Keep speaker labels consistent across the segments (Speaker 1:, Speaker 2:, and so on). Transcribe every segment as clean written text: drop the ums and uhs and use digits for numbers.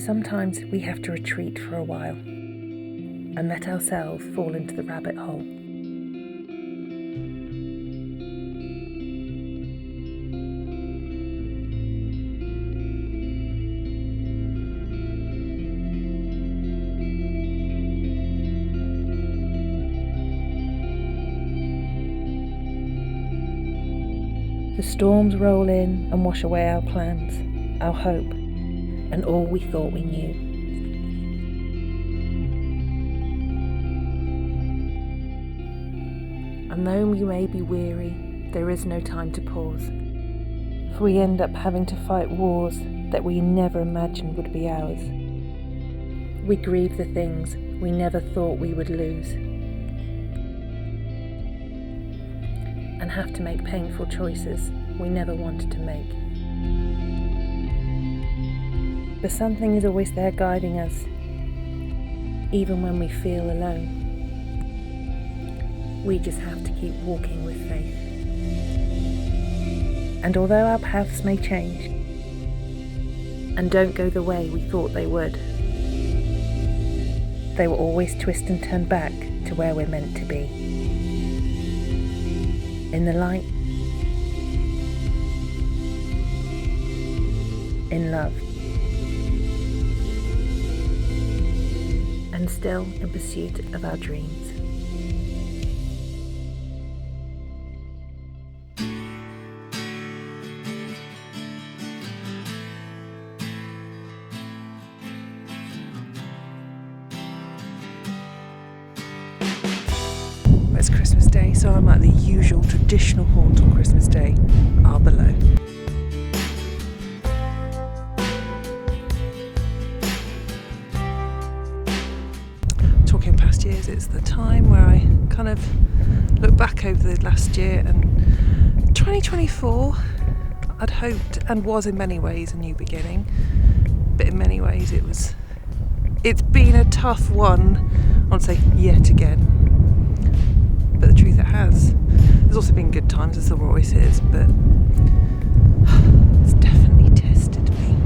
Speaker 1: Sometimes we have to retreat for a while and let ourselves fall into the rabbit hole. The storms roll in and wash away our plans, our hope, and all we thought we knew. And though we may be weary, there is no time to pause, for we end up having to fight wars that we never imagined would be ours. We grieve the things we never thought we would lose, and have to make painful choices we never wanted to make. But something is always there guiding us, even when we feel alone. We just have to keep walking with faith. And although our paths may change, and don't go the way we thought they would, they will always twist and turn back to where we're meant to be. In the light, in love, and still in pursuit of our dreams. It's Christmas Day, so I'm at the usual traditional haunt on Christmas Day, Arbour. Talking past years, it's the time where I kind of look back over the last year, and 2024 I'd hoped and was in many ways a new beginning, but in many ways it's been a tough one, I would say yet again. But the truth, it has. There's also been good times, as there always is, but it's definitely tested me.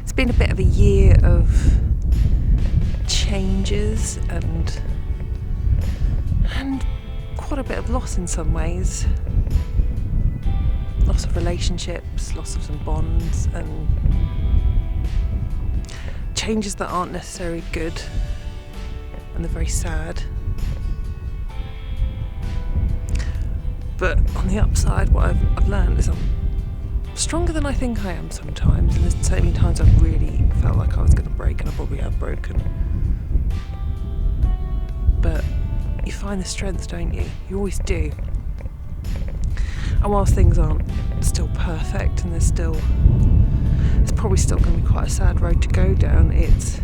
Speaker 1: It's been a bit of a year of changes and quite a bit of loss in some ways. Loss of relationships, loss of some bonds, and changes that aren't necessarily good, and they're very sad. But on the upside, what I've learned is I'm stronger than I think I am sometimes, and there's so many times I've really felt like I was going to break, and I probably have broken. But you find the strength, don't you? You always do. And whilst things aren't still perfect, and it's probably still going to be quite a sad road to go down, it's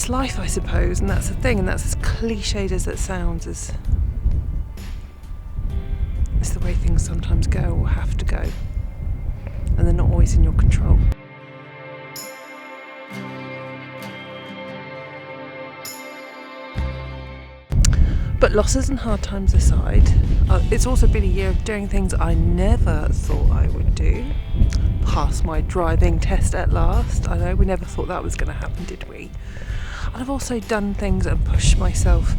Speaker 1: life, I suppose, and that's the thing, and that's as cliched as it sounds, it's the way things sometimes go or have to go, and they're not always in your control. But losses and hard times aside, it's also been a year of doing things I never thought I would do. Pass my driving test at last. I know we never thought that was going to happen, did we? And I've also done things and pushed myself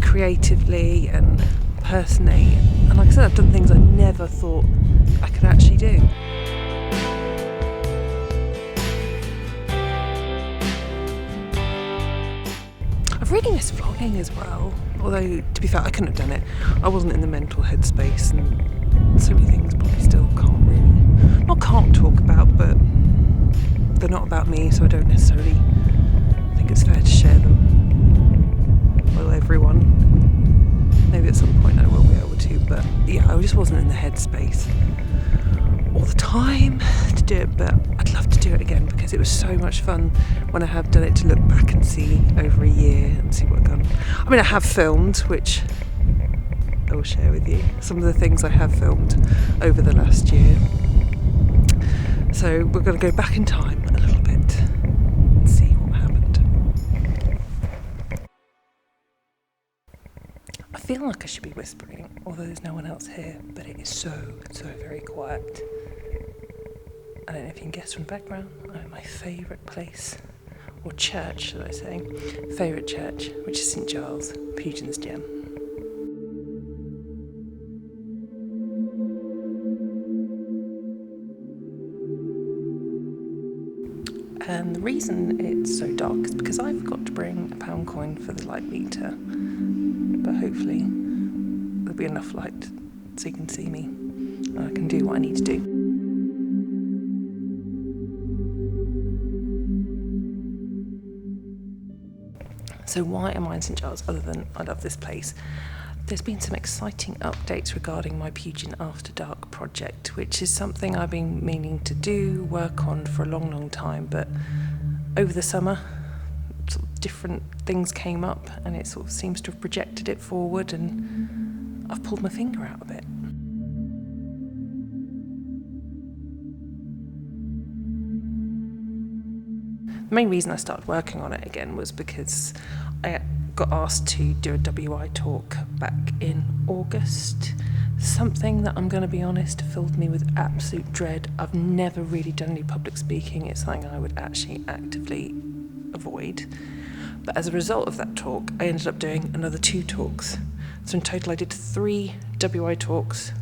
Speaker 1: creatively and personally. And like I said, I've done things I never thought I could actually do. I've really missed vlogging as well. Although, to be fair, I couldn't have done it. I wasn't in the mental headspace, and so many things probably still can't talk about, but they're not about me, so I don't necessarily think it's fair to share them with everyone. Maybe at some point I will be able to, but yeah, I just wasn't in the headspace all the time to do it, but I'd love to do it again because it was so much fun when I have done it, to look back and see over a year and see what I've done. I mean, I have filmed, which I will share with you, some of the things I have filmed over the last year. So we're going to go back in time a little bit and see what happened. I feel like I should be whispering, although there's no one else here, but it is so very quiet. I don't know if you can guess from the background, I'm at my favourite place, or church, should I say, favourite church, which is St Giles, Pugin's Gem. And the reason it's so dark is because I forgot to bring a pound coin for the light meter, but hopefully there'll be enough light so you can see me and I can do what I need to do. So why am I in St Giles other than I love this place? There's been some exciting updates regarding my Pugin After Dark project, which is something I've been meaning to do, work on for a long time, but over the summer sort of different things came up and it sort of seems to have projected it forward and I've pulled my finger out a bit. The main reason I started working on it again was because I got asked to do a WI talk back in August. Something that, I'm going to be honest, filled me with absolute dread. I've never really done any public speaking. It's something I would actually actively avoid. But as a result of that talk, I ended up doing another 2 talks. So in total I did 3 WI talks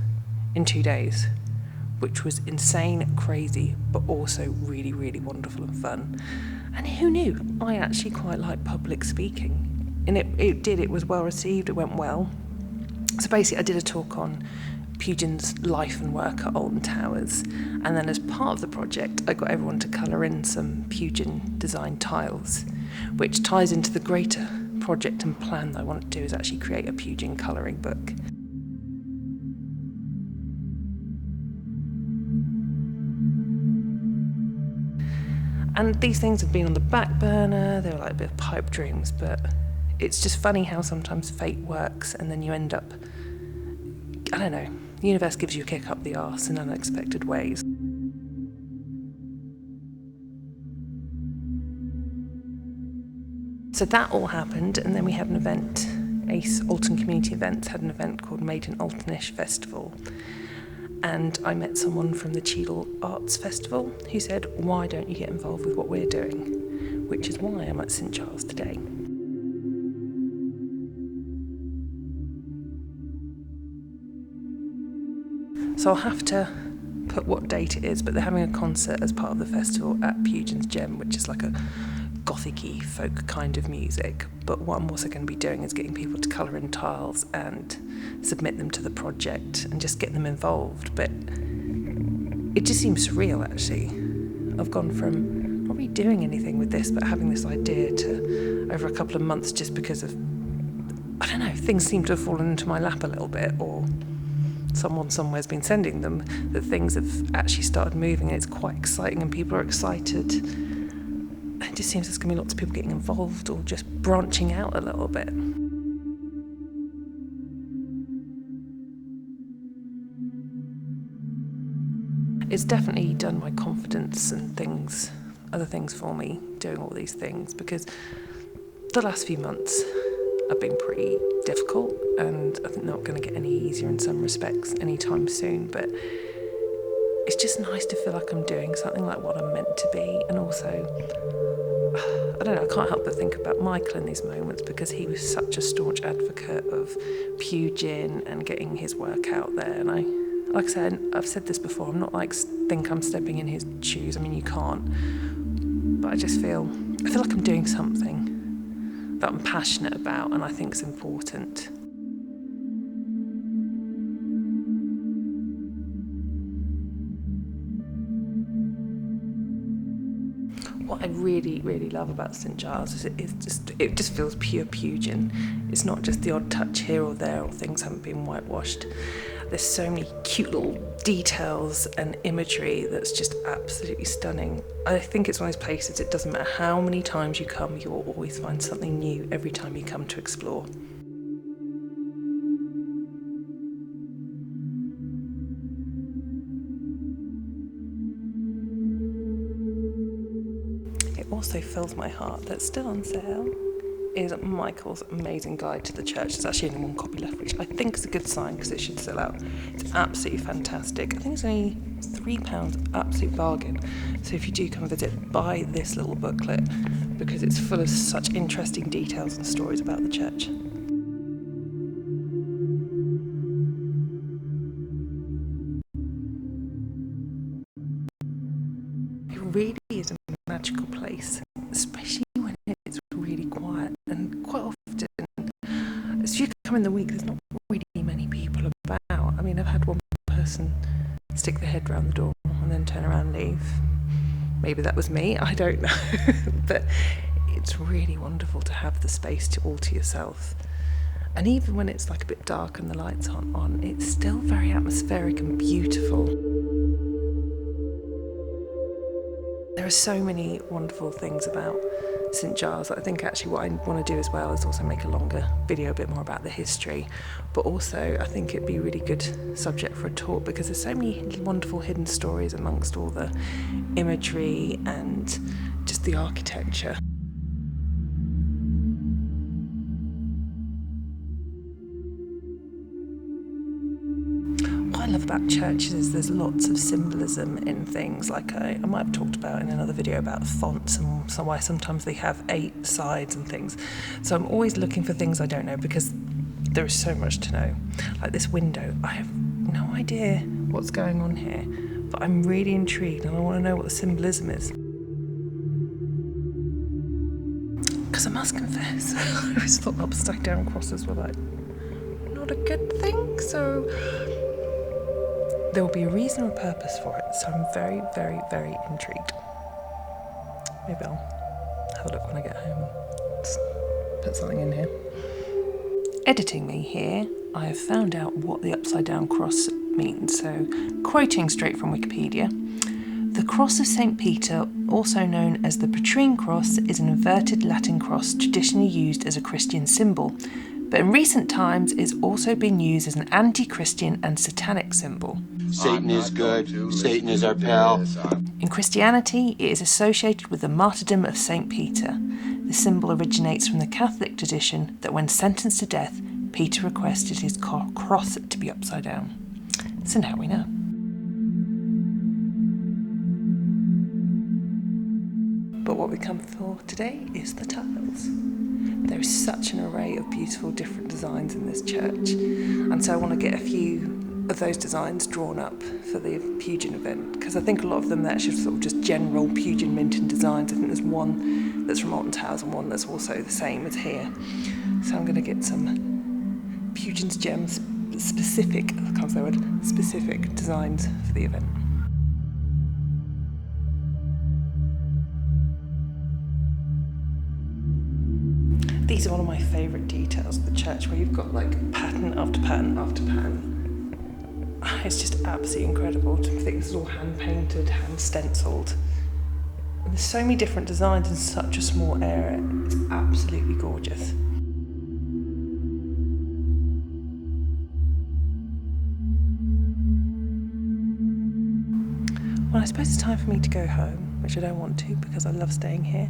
Speaker 1: in 2 days, which was insane, crazy, but also really wonderful and fun. And who knew? I actually quite like public speaking. And it was well received, it went well. So basically I did a talk on Pugin's life and work at Alton Towers, and then as part of the project I got everyone to colour in some Pugin designed tiles, which ties into the greater project and plan that I want to do, is actually create a Pugin colouring book. And these things have been on the back burner, they were like a bit of pipe dreams, but it's just funny how sometimes fate works and then you end up, I don't know, the universe gives you a kick up the arse in unexpected ways. So that all happened, and then we had an event, ACE Alton Community Events had an event called Made in Altonish Festival. And I met someone from the Cheadle Arts Festival who said, why don't you get involved with what we're doing? Which is why I'm at St Giles today. So I'll have to put what date it is, but they're having a concert as part of the festival at Pugin's Gem, which is like a gothic-y folk kind of music. But what I'm also going to be doing is getting people to colour in tiles and submit them to the project and just get them involved. But it just seems surreal, actually. I've gone from not really doing anything with this, but having this idea, to over a couple of months just because of, I don't know, things seem to have fallen into my lap a little bit, or someone somewhere's been sending them, that things have actually started moving and it's quite exciting and people are excited. It just seems there's going to be lots of people getting involved or just branching out a little bit. It's definitely done my confidence and things, other things for me, doing all these things, because the last few months have been pretty difficult and I think not going to get any easier in some respects anytime soon, but it's just nice to feel like I'm doing something like what I'm meant to be. And also, I don't know, I can't help but think about Michael in these moments, because he was such a staunch advocate of Pugin and getting his work out there. And like I said, I've said this before, I'm not like think I'm stepping in his shoes. I mean, you can't. But I feel like I'm doing something that I'm passionate about and I think is important. What I really love about St Giles is it just feels pure Pugin. It's not just the odd touch here or there, or things haven't been whitewashed. There's so many cute little details and imagery that's just absolutely stunning. I think it's one of those places, it doesn't matter how many times you come, you'll always find something new every time you come to explore. It also fills my heart that's still on sale. is Michael's amazing guide to the church. There's actually only one copy left, which I think is a good sign because it should sell out. It's absolutely fantastic. I think it's only £3, absolute bargain. So if you do come visit, buy this little booklet because it's full of such interesting details and stories about the church. It really is a magical place, especially when it's really quiet, and quite often, as you come in the week, there's not really many people about. I mean, I've had one person stick their head round the door and then turn around and leave. Maybe that was me, I don't know. But it's really wonderful to have the space all to yourself. And even when it's like a bit dark and the lights aren't on, it's still very atmospheric and beautiful. There are so many wonderful things about St Giles. I think actually what I want to do as well is also make a longer video, a bit more about the history, but also I think it'd be a really good subject for a talk because there's so many wonderful hidden stories amongst all the imagery and just the architecture. What I love about churches is there's lots of symbolism in things, like I might have talked about in another video about fonts and so why sometimes they have 8 sides and things. So I'm always looking for things I don't know because there is so much to know. Like this window, I have no idea what's going on here, but I'm really intrigued and I want to know what the symbolism is. Because I must confess, I always thought upside down crosses were like not a good thing, so there will be a reason or a purpose for it, so I'm very, very, very intrigued. Maybe I'll have a look when I get home and just put something in here. Editing me here, I have found out what the upside down cross means. So, quoting straight from Wikipedia, the cross of St. Peter, also known as the Petrine cross, is an inverted Latin cross traditionally used as a Christian symbol, but in recent times it's also been used as an anti-Christian and satanic symbol.
Speaker 2: Satan is good, Satan is our pal.
Speaker 1: In Christianity, it is associated with the martyrdom of St. Peter. The symbol originates from the Catholic tradition that when sentenced to death, Peter requested his cross to be upside down. So now we know. But what we come for today is the tiles. There is such an array of beautiful different designs in this church, and so I want to get a few of those designs drawn up for the Pugin event, because I think a lot of them are actually sort of just general Pugin Minton designs. I think there's one that's from Alton Towers and one that's also the same as here. So I'm going to get some Pugin's Gems specific, I can't say the word, specific designs for the event. These are one of my favourite details of the church, where you've got like pattern after pattern after pattern. It's just absolutely incredible to think this is all hand painted, hand stenciled. And there's so many different designs in such a small area. It's absolutely gorgeous. Well, I suppose it's time for me to go home, which I don't want to because I love staying here,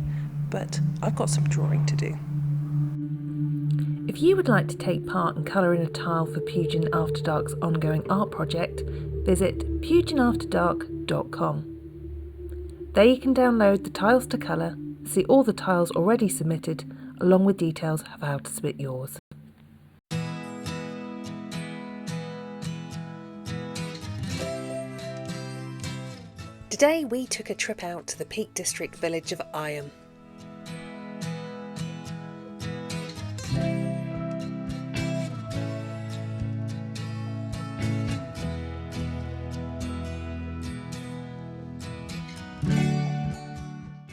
Speaker 1: but I've got some drawing to do. If you would like to take part and colour in a tile for Pugin After Dark's ongoing art project, visit puginafterdark.com. There you can download the tiles to colour, see all the tiles already submitted, along with details of how to submit yours. Today we took a trip out to the Peak District village of Eyam.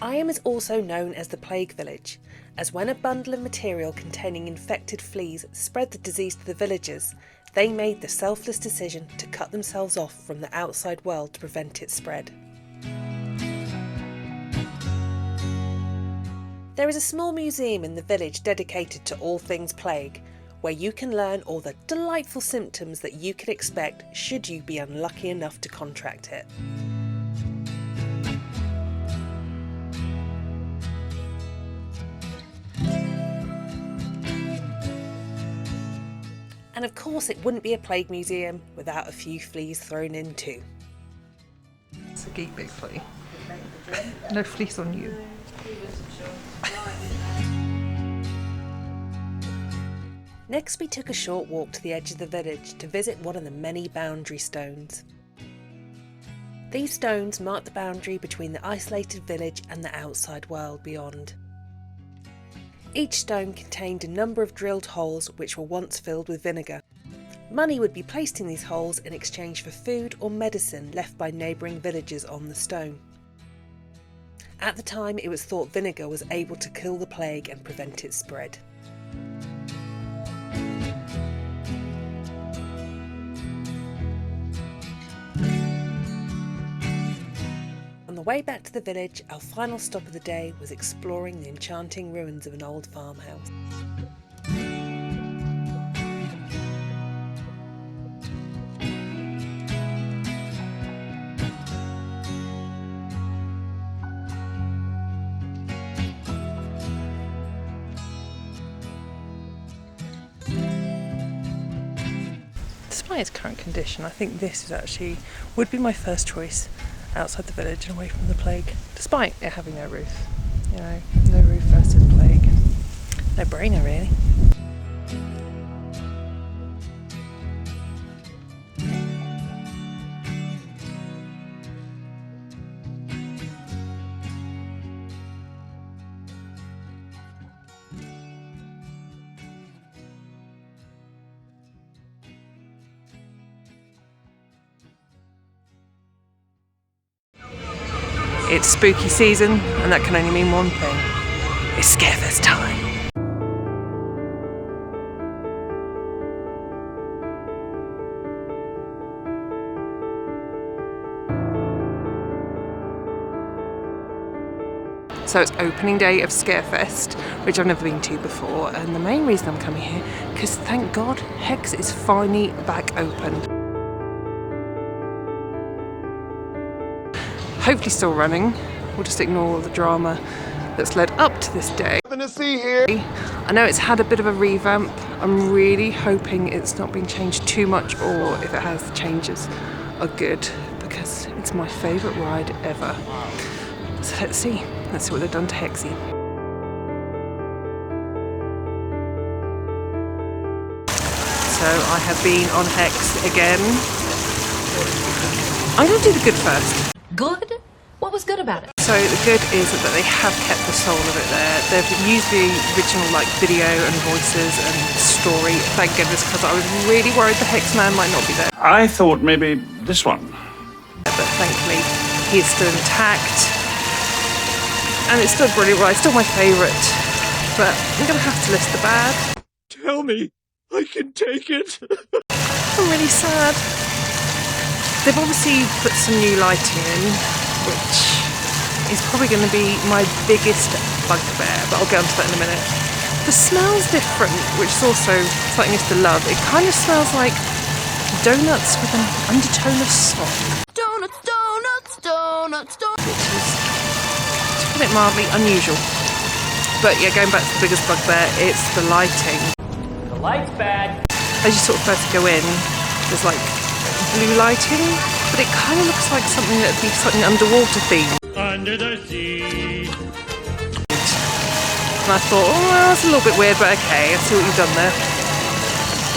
Speaker 1: Eyam is also known as the Plague Village, as when a bundle of material containing infected fleas spread the disease to the villagers, they made the selfless decision to cut themselves off from the outside world to prevent its spread. There is a small museum in the village dedicated to all things plague, where you can learn all the delightful symptoms that you could expect should you be unlucky enough to contract it. And of course it wouldn't be a plague museum without a few fleas thrown in too. It's a geek big flea. No fleas on you. Next we took a short walk to the edge of the village to visit one of the many boundary stones. These stones mark the boundary between the isolated village and the outside world beyond. Each stone contained a number of drilled holes which were once filled with vinegar. Money would be placed in these holes in exchange for food or medicine left by neighbouring villagers on the stone. At the time it was thought vinegar was able to kill the plague and prevent its spread. On the way back to the village, our final stop of the day was exploring the enchanting ruins of an old farmhouse. Despite its current condition, I think this would be my first choice outside the village and away from the plague, despite it having no roof. You know, no roof versus plague. No brainer, really. It's spooky season, and that can only mean one thing. It's Scarefest time. So it's opening day of Scarefest, which I've never been to before, and the main reason I'm coming here, because thank God, Hex is finally back open. Hopefully still running. We'll just ignore all the drama that's led up to this day.
Speaker 3: Nothing to see here.
Speaker 1: I know it's had a bit of a revamp. I'm really hoping it's not been changed too much, or if it has, the changes are good, because it's my favourite ride ever. So let's see what they've done to Hexy. So I have been on Hex again. I'm going to do the good first.
Speaker 4: Good? What was good about it?
Speaker 1: So the good is that they have kept the soul of it there. They've used the original video and voices and story, thank goodness, because I was really worried the Hex Man might not be there.
Speaker 5: I thought maybe this one.
Speaker 1: But thankfully he is still intact. And it's still a brilliant ride, still my favourite. But I'm going to have to list the bad.
Speaker 5: Tell me, I can take it.
Speaker 1: I'm really sad. They've obviously put some new lighting in, which is probably going to be my biggest bugbear, but I'll get onto that in a minute. The smell's different, which is also something to love. It kind of smells like donuts with an undertone of salt.
Speaker 4: Donuts, donuts, donuts, donuts.
Speaker 1: Which is, to put it mildly, unusual. But yeah, going back to the biggest bugbear, it's the lighting.
Speaker 6: The light's bad.
Speaker 1: As you sort of first go in, there's like blue lighting, but it kind of looks like something that would be something underwater themed.
Speaker 6: Under the sea.
Speaker 1: And I thought, oh, well, that's a little bit weird, but okay, I see what you've done there.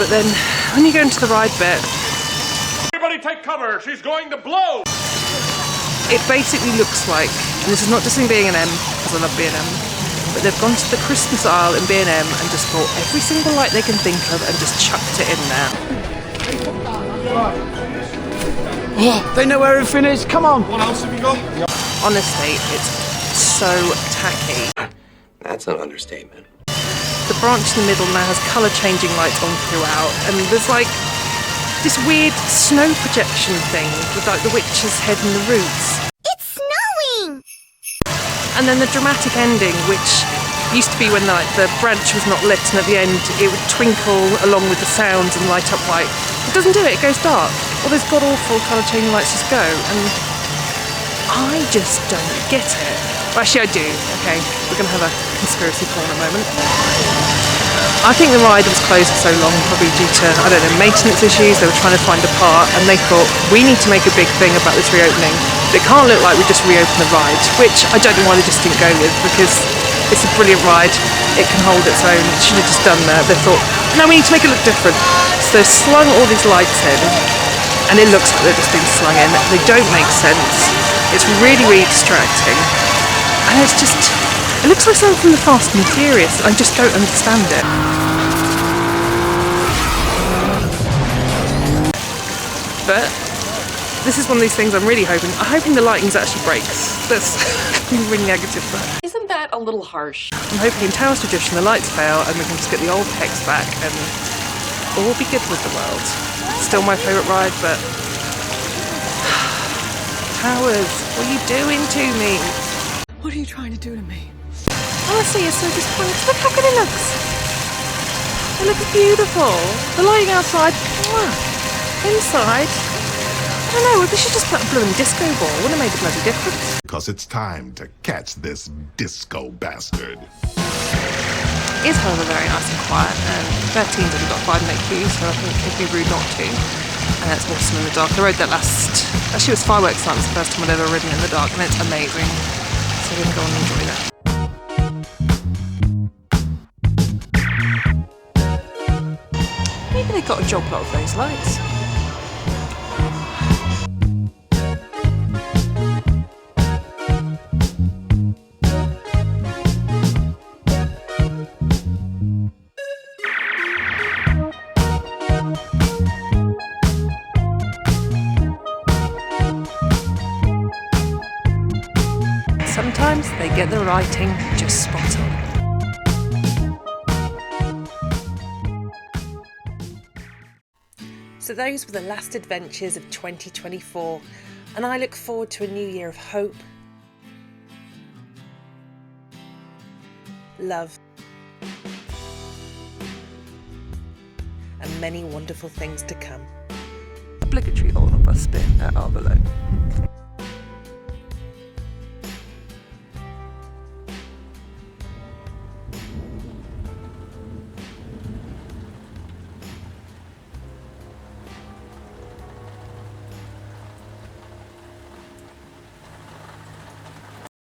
Speaker 1: But then, when you go into the ride bit,
Speaker 5: Everybody take cover, she's going to blow!
Speaker 1: it basically looks like, and this is not just in B&M, because I love B&M, but they've gone to the Christmas aisle in B&M and just bought every single light they can think of and just chucked it in there.
Speaker 3: Oh, they know where everything is. Come on. What else have you got?
Speaker 1: Honestly, it's so tacky.
Speaker 2: That's an understatement.
Speaker 1: The branch in the middle now has colour changing lights on throughout, and there's like this weird snow projection thing with like the witch's head and the roots.
Speaker 4: It's snowing!
Speaker 1: And then the dramatic ending, which used to be when like the branch was not lit and at the end it would twinkle along with the sounds and light up white. It doesn't do it, it goes dark. All those god awful colour changing lights just go, and I just don't get it. Well, actually I do, okay, we're going to have a conspiracy corner moment. I think the ride was closed for so long, probably due to, I don't know, maintenance issues. They were trying to find a part, and they thought, we need to make a big thing about this reopening. It can't look like we just reopened the ride, which I don't know why they just didn't go with, because it's a brilliant ride. It can hold its own. It should have just done that. They thought, no, we need to make it look different. So they've slung all these lights in, and it looks like they've just been slung in. They don't make sense. It's really, really distracting. And it's just, it looks like something from the Fast and Furious. I just don't understand it. But this is one of these things I'm hoping the lighting actually breaks. That's really negative, but
Speaker 4: Isn't that a little harsh?
Speaker 1: I'm hoping in Towers Tradition the lights fail and we can just get the old hex back and all will be good with the world. Still my favourite ride, but Towers, what are you doing to me?
Speaker 3: What are you trying to do to me?
Speaker 1: Honestly, it's so disappointing. Look how good it looks. It looks beautiful. The lighting outside, inside. I don't know, they should just put a blooming disco ball. Wouldn't have made a bloody difference.
Speaker 7: Because it's time to catch this disco bastard.
Speaker 1: It is, however, very nice and quiet, and 13's only got 5 minute queues, so I think it'd be rude not to. And it's awesome in the dark. I rode that actually it was fireworks night. It was the first time I'd ever ridden in the dark, and it's amazing. So we're going to go and enjoy that. Maybe they got a job lot of those lights. Sometimes they get the writing just spot on. So those were the last adventures of 2024, and I look forward to a new year of hope, love, and many wonderful things to come. Obligatory omnibus bit at Arbour though.